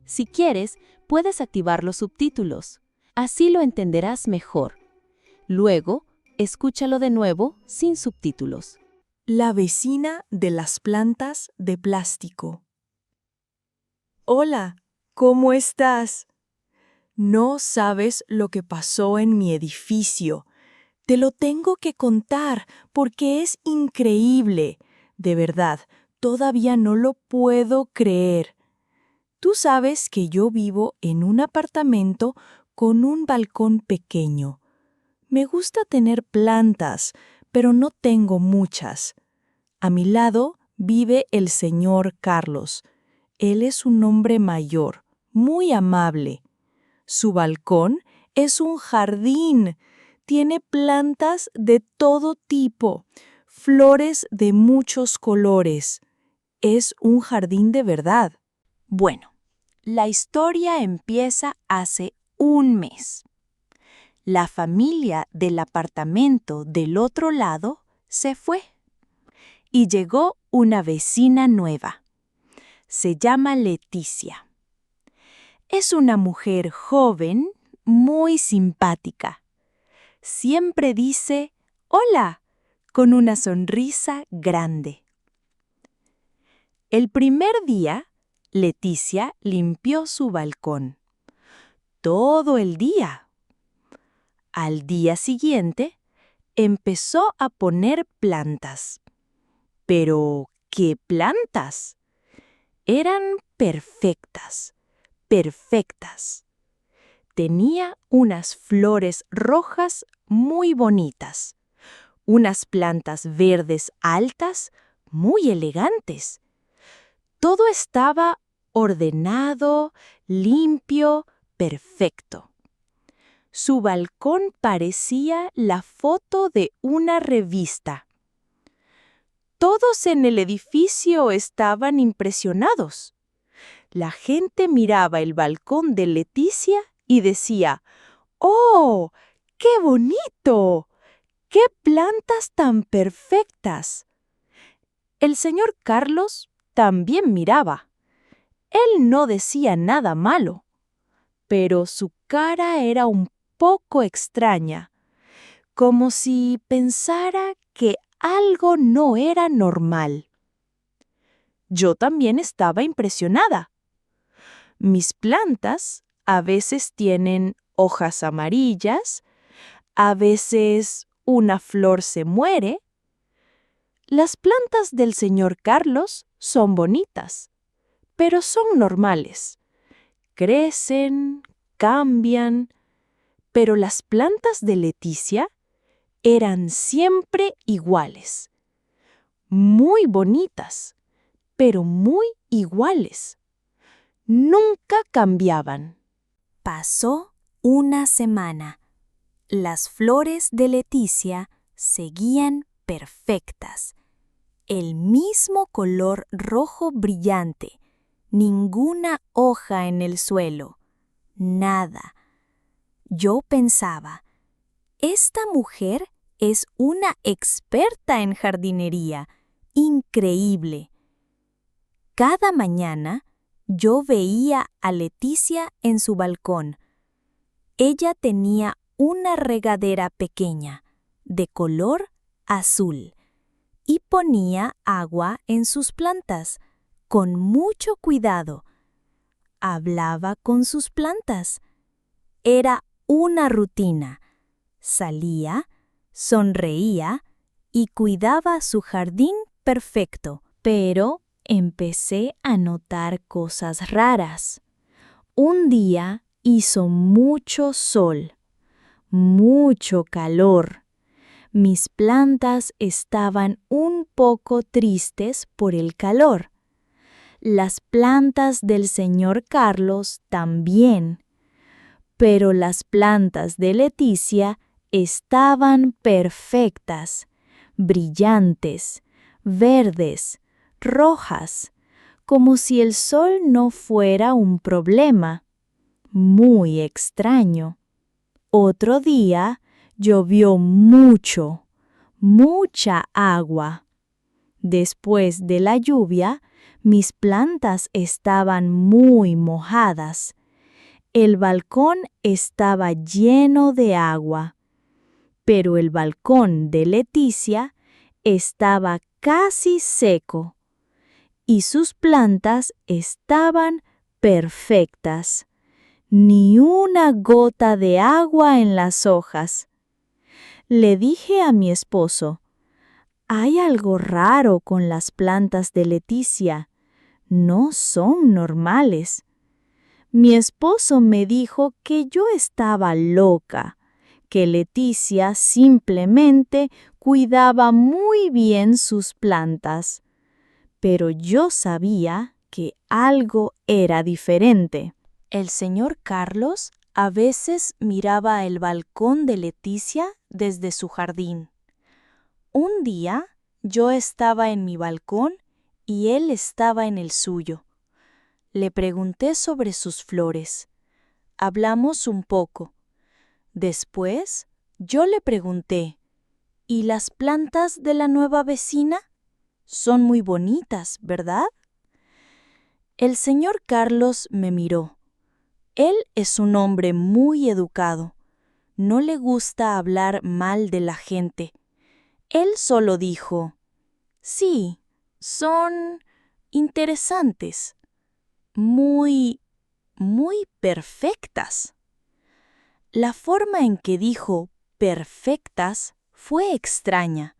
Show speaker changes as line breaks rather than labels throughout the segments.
Si quieres, puedes activar los subtítulos. Así lo entenderás mejor. Luego, escúchalo de nuevo sin subtítulos.
La vecina de las plantas de plástico. Hola, ¿cómo estás? No sabes lo que pasó en mi edificio. Te lo tengo que contar porque es increíble. De verdad, todavía no lo puedo creer. Tú sabes que yo vivo en un apartamento con un balcón pequeño. Me gusta tener plantas, pero no tengo muchas. A mi lado vive el señor Carlos. Él es un hombre mayor, muy amable. Su balcón es un jardín. Tiene plantas de todo tipo, flores de muchos colores. Es un jardín de verdad.
Bueno, la historia empieza hace un mes. La familia del apartamento del otro lado se fue y llegó una vecina nueva. Se llama Leticia. Es una mujer joven, muy simpática. Siempre dice «Hola» con una sonrisa grande. El primer día, Leticia limpió su balcón. Todo el día. Al día siguiente, empezó a poner plantas. Pero, ¿qué plantas? Eran perfectas, perfectas. Tenía unas flores rojas muy bonitas, unas plantas verdes altas muy elegantes. Todo estaba ordenado, limpio, perfecto. Su balcón parecía la foto de una revista. Todos en el edificio estaban impresionados. La gente miraba el balcón de Leticia y decía, ¡Oh, qué bonito! ¡Qué plantas tan perfectas! El señor Carlos también miraba. Él no decía nada malo, pero su cara era un poco extraña, como si pensara que algo no era normal. Yo también estaba impresionada. Mis plantas a veces tienen hojas amarillas, a veces una flor se muere. Las plantas del señor Carlos son bonitas, pero son normales. Crecen, cambian, pero las plantas de Leticia eran siempre iguales. Muy bonitas, pero muy iguales. Nunca cambiaban.
Pasó una semana. Las flores de Leticia seguían perfectas. El mismo color rojo brillante. Ninguna hoja en el suelo. Nada. Yo pensaba, esta mujer es una experta en jardinería. Increíble. Cada mañana yo veía a Leticia en su balcón. Ella tenía una regadera pequeña, de color azul, y ponía agua en sus plantas, con mucho cuidado. Hablaba con sus plantas. Era una rutina. Salía, sonreía y cuidaba su jardín perfecto. Pero empecé a notar cosas raras. Un día hizo mucho sol, mucho calor. Mis plantas estaban un poco tristes por el calor. Las plantas del señor Carlos también. Pero las plantas de Leticia estaban perfectas, brillantes, verdes, rojas, como si el sol no fuera un problema. Muy extraño. Otro día llovió mucho, mucha agua. Después de la lluvia, Mis plantas estaban muy mojadas. El balcón estaba lleno de agua, pero el balcón de Leticia estaba casi seco y sus plantas estaban perfectas. Ni una gota de agua en las hojas. Le dije a mi esposo, «Hay algo raro con las plantas de Leticia. No son normales». Mi esposo me dijo que yo estaba loca, que Leticia simplemente cuidaba muy bien sus plantas. Pero yo sabía que algo era diferente. El señor Carlos a veces miraba el balcón de Leticia desde su jardín. Un día yo estaba en mi balcón y él estaba en el suyo. Le pregunté sobre sus flores. Hablamos un poco. Después, yo le pregunté, ¿y las plantas de la nueva vecina? Son muy bonitas, ¿verdad? El señor Carlos me miró. Él es un hombre muy educado. No le gusta hablar mal de la gente. Él solo dijo, «Sí, son interesantes, muy perfectas». La forma en que dijo perfectas fue extraña,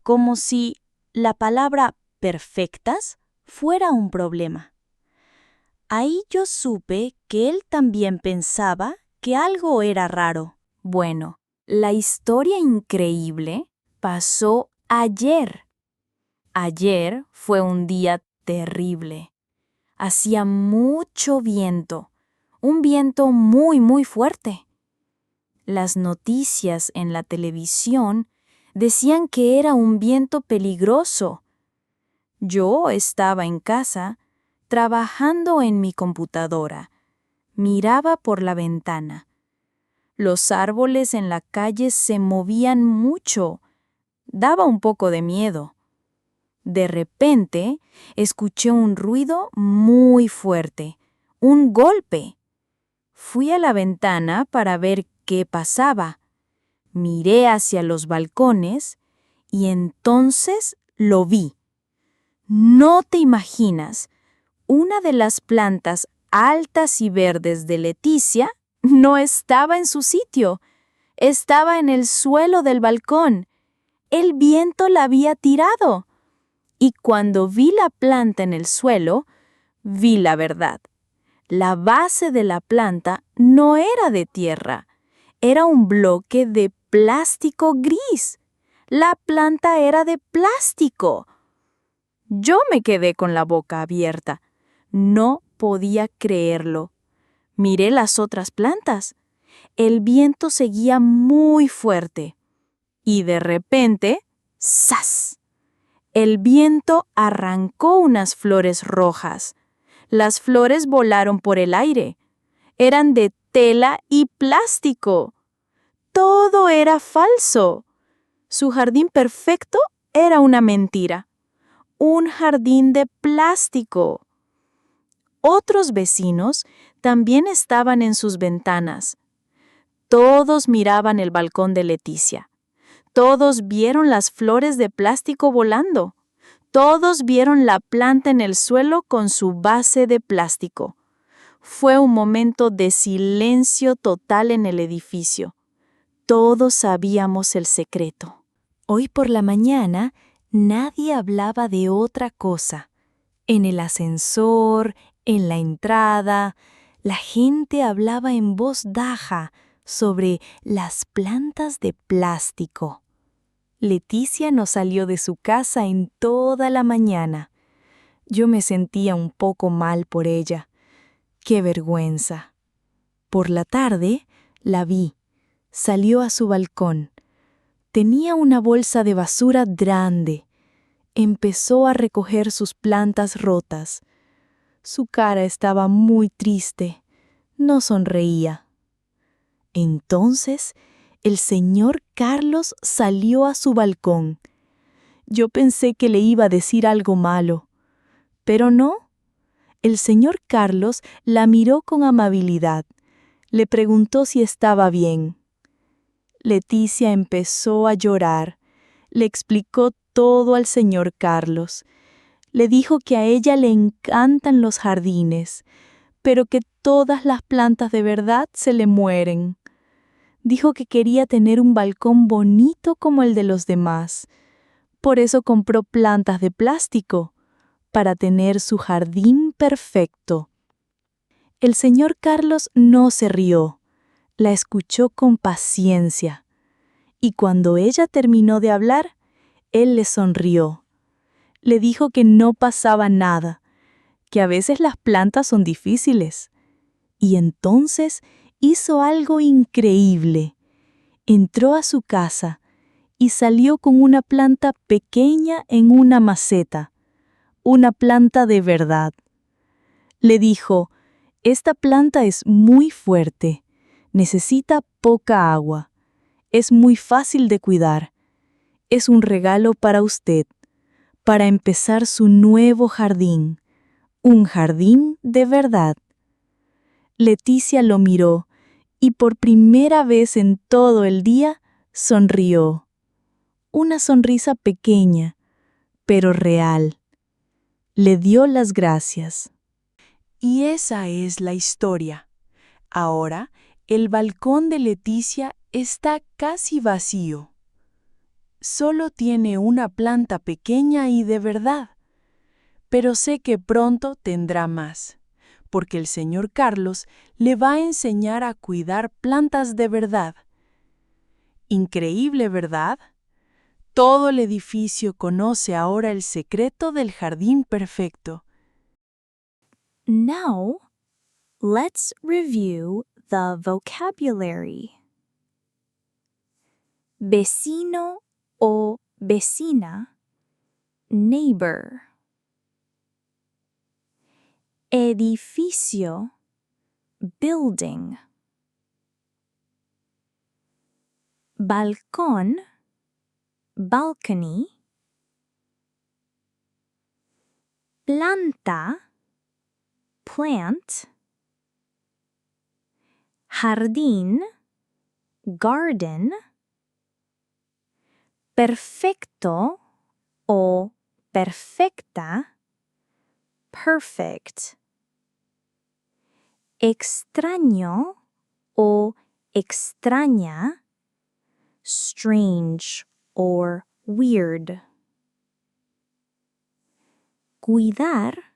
como si la palabra perfectas fuera un problema. Ahí yo supe que él también pensaba que algo era raro. Bueno, la historia increíble pasó ayer. Ayer fue un día terrible. Hacía mucho viento, un viento muy fuerte. Las noticias en la televisión decían que era un viento peligroso. Yo estaba en casa, trabajando en mi computadora. Miraba por la ventana. Los árboles en la calle se movían mucho. Daba un poco de miedo. De repente, escuché un ruido muy fuerte, un golpe. Fui a la ventana para ver qué pasaba. Miré hacia los balcones y entonces lo vi. No te imaginas, una de las plantas altas y verdes de Leticia no estaba en su sitio, estaba en el suelo del balcón. El viento la había tirado. Y cuando vi la planta en el suelo, vi la verdad. La base de la planta no era de tierra, era un bloque de plástico gris. La planta era de plástico. Yo me quedé con la boca abierta. No podía creerlo. Miré las otras plantas. El viento seguía muy fuerte. Y de repente, ¡zas! El viento arrancó unas flores rojas. Las flores volaron por el aire. Eran de tela y plástico. Todo era falso. Su jardín perfecto era una mentira. Un jardín de plástico. Otros vecinos también estaban en sus ventanas. Todos miraban el balcón de Leticia. Todos vieron las flores de plástico volando. Todos vieron la planta en el suelo con su base de plástico. Fue un momento de silencio total en el edificio. Todos sabíamos el secreto. Hoy por la mañana, nadie hablaba de otra cosa. En el ascensor, en la entrada, la gente hablaba en voz baja sobre las plantas de plástico. Leticia no salió de su casa en toda la mañana. Yo me sentía un poco mal por ella. ¡Qué vergüenza! Por la tarde, la vi. Salió a su balcón. Tenía una bolsa de basura grande. Empezó a recoger sus plantas rotas. Su cara estaba muy triste. No sonreía. Entonces, el señor Carlos salió a su balcón. Yo pensé que le iba a decir algo malo,
Pero no. El señor Carlos la miró con amabilidad. Le preguntó si estaba bien. Leticia empezó a llorar. Le explicó todo al señor Carlos. Le dijo que a ella le encantan los jardines, pero que todas las plantas de verdad se le mueren. Dijo que quería tener un balcón bonito como el de los demás. Por eso compró plantas de plástico, para tener su jardín perfecto. El señor Carlos no se rió, la escuchó con paciencia, y cuando ella terminó de hablar, él le sonrió. Le dijo que no pasaba nada, que a veces las plantas son difíciles. Y entonces hizo algo increíble. Entró a su casa y salió con una planta pequeña en una maceta, una planta de verdad. Le dijo: «Esta planta es muy fuerte, necesita poca agua, es muy fácil de cuidar. Es un regalo para usted, para empezar su nuevo jardín, un jardín de verdad». Leticia lo miró y por primera vez en todo el día sonrió. Una sonrisa pequeña, pero real. Le dio las gracias.
Y esa es la historia. Ahora, el balcón de Leticia está casi vacío. Solo tiene una planta pequeña y de verdad. Pero sé que pronto tendrá más, porque el señor Carlos le va a enseñar a cuidar plantas de verdad. Increíble, ¿verdad? Todo el edificio conoce ahora el secreto del jardín perfecto.
Now, let's review the vocabulary. Vecino o vecina, neighbor. Edificio, building. Balcón, balcony. Planta, plant. Jardín, garden. Perfecto o perfecta, perfect. Extraño o extraña, strange or weird. Cuidar,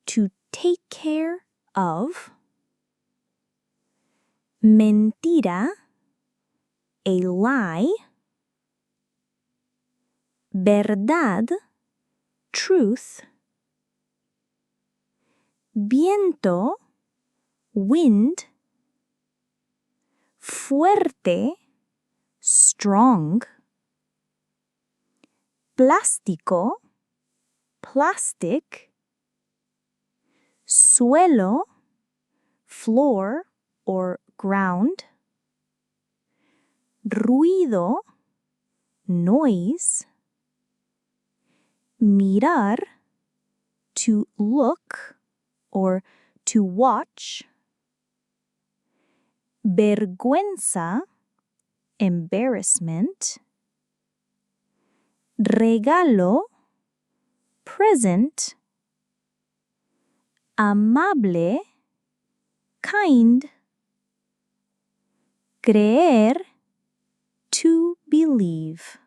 to take care of. Mentira, a lie. Verdad, truth. Viento, wind. Fuerte, strong. Plástico, plastic. Suelo, floor or ground. Ruido, noise. Mirar, to look or to watch. Vergüenza, embarrassment. Regalo, present. Amable, kind. Creer, to believe.